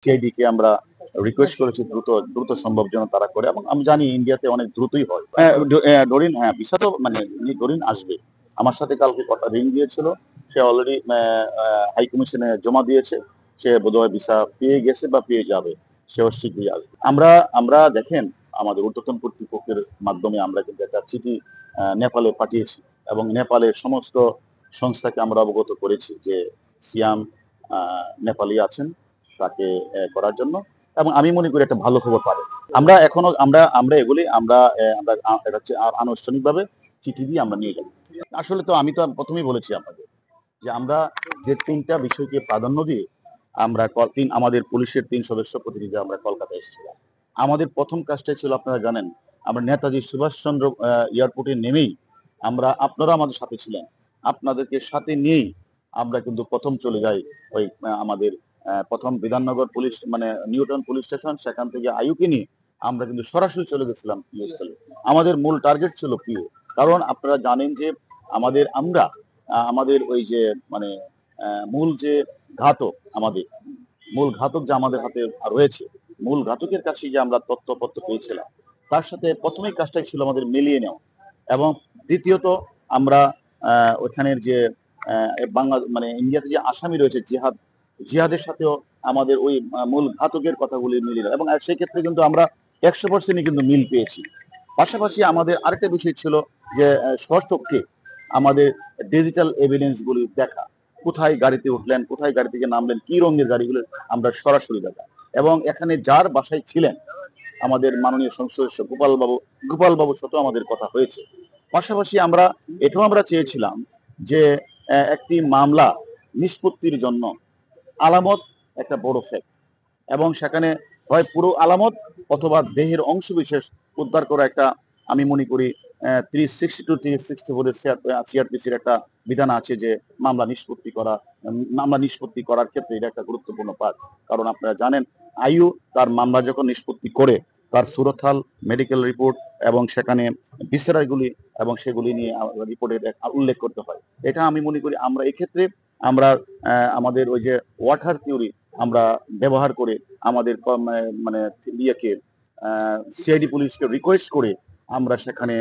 CID কে আমরা request করেছি দ্রুত দ্রুত সম্ভব যেন তারা করে, এবং আমি জানি ইন্ডিয়াতে অনেক দ্রুতই হয়। ডরিন, হ্যাঁ, ভিসা তো মানে ডরিন আসবে। আমার সাথে কালকে কথা রিং দিয়েছিল, সে অলরেডি হাই কমিশনে জমা দিয়েছে। সে বোধহয় ভিসা পেয়ে গেছে বা পেয়ে যাবে, সেও শীঘ্রই আসবে। আমরা আমরা দেখেন, আমাদের ঊর্ধ্বতন কর্তৃপক্ষের মাধ্যমে আমরা কিন্তু একটা চিঠি নেপালে পাঠিয়েছি, এবং নেপালের সমস্ত সংস্থাকে আমরা অবগত করেছি যে সিয়াম নেপালি আছেন, তাকে করার জন্য। এবং আমি মনে করি একটা ভালো খবর পাবে। আমরা এখনো আমরা আমরা এগুলি আমরা আমরা এটা হচ্ছে আনুষ্ঠানিকভাবে চিঠি দিয়ে আমরা নিয়ে যাব। আসলে তো আমি তো প্রথমেই বলেছি আপনাকে যে আমরা যে ৩টা বিষয়কে প্রাধান্য দিয়ে আমরা আমাদের পুলিশের ৩ সদস্য প্রতিনিধি আমরা কলকাতায় এসেছিলাম। আমাদের প্রথম কাজটাই ছিল, আপনারা জানেন, আমরা নেতাজি সুভাষচন্দ্র এয়ারপোর্টে নেমেই আপনারা আমাদের সাথে ছিলেন। আপনাদেরকে সাথে নিয়েই আমরা কিন্তু প্রথম চলে যাই ওই আমাদের প্রথম বিধাননগর পুলিশ মানে নিউটাউন পুলিশ স্টেশন, সেখান থেকে আইইউকে নিয়ে আমরা কিন্তু সরাসরি চলে গেছিলাম পিও স্থলে। আমাদের মূল টার্গেট ছিল পিও। কারণ আপনারা জানেন যে আমাদের ওই যে মানে মূল যে ঘাতক আমাদের মূল ঘাতক যে আমাদের হাতে রয়েছে, মূল ঘাতকের কাছে যে আমরা তথ্যপত্র পেয়েছিলাম, তার সাথে প্রথমেই কাজটাই ছিল আমাদের মিলিয়ে নেওয়া। এবং দ্বিতীয়ত আমরা ওইখানের যে বাংলা মানে ইন্ডিয়াতে যে আসামি রয়েছে জিহাদের সাথেও আমাদের ওই মূল ঘাতকের কথাগুলি মিলিয়ে, এবং সেই ক্ষেত্রে কিন্তু আমরা 100% কিন্তু মিল পেয়েছি। পাশাপাশি আমাদের আরেকটা বিষয় ছিল যে স্বচক্ষে আমাদের ডিজিটাল এভিডেন্স গুলি দেখা, কোথায় গাড়িতে উঠলেন, কোথায় গাড়ি থেকে নামলেন, কি রঙের গাড়িগুলো, আমরা সরাসরি দেখা। এবং এখানে যার বাসায় ছিলেন আমাদের মাননীয় সংসদ সদস্য গোপাল বাবুর সাথেও আমাদের কথা হয়েছে। পাশাপাশি এটাও আমরা চেয়েছিলাম যে একটি মামলা নিষ্পত্তির জন্য আলামত একটা বড় ফ্যাক্ট, এবং সেখানে হয় পুরো আলামত অথবা দেহের অংশ বিশেষ উদ্ধার করা একটা, আমি মনে করি 362 364 সিআরপিসির একটা বিধান আছে যে মামলা নিষ্পত্তি করার ক্ষেত্রে এটা একটা গুরুত্বপূর্ণ পার্ট। কারণ আপনারা জানেন, আইইউ তার মামলা যখন নিষ্পত্তি করে, তার সুরতহাল মেডিকেল রিপোর্ট এবং সেখানে বিচারাগুলি এবং সেগুলি নিয়ে রিপোর্টের উল্লেখ করতে হয়। এটা আমি মনে করি আমরা এক্ষেত্রে আমরা আমাদের ওই যে ওয়াটার থিওরি আমরা ব্যবহার করে আমাদের মানে ইয়েকে সিআইডি পুলিশকে রিকোয়েস্ট করে আমরা সেখানে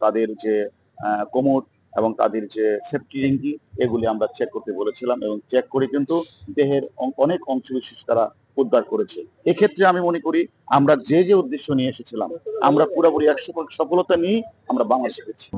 তাদের যে কোমর এবং তাদের যে সেফটি রিংটি, এগুলি আমরা চেক করতে বলেছিলাম, এবং চেক করে কিন্তু দেহের অনেক অংশবিশেষ তারা উদ্ধার করেছে। এক্ষেত্রে আমি মনে করি আমরা যে উদ্দেশ্য নিয়ে এসেছিলাম, আমরা পুরোপুরি 100% সফলতা নিয়ে আমরা বাংলাদেশে গেছি।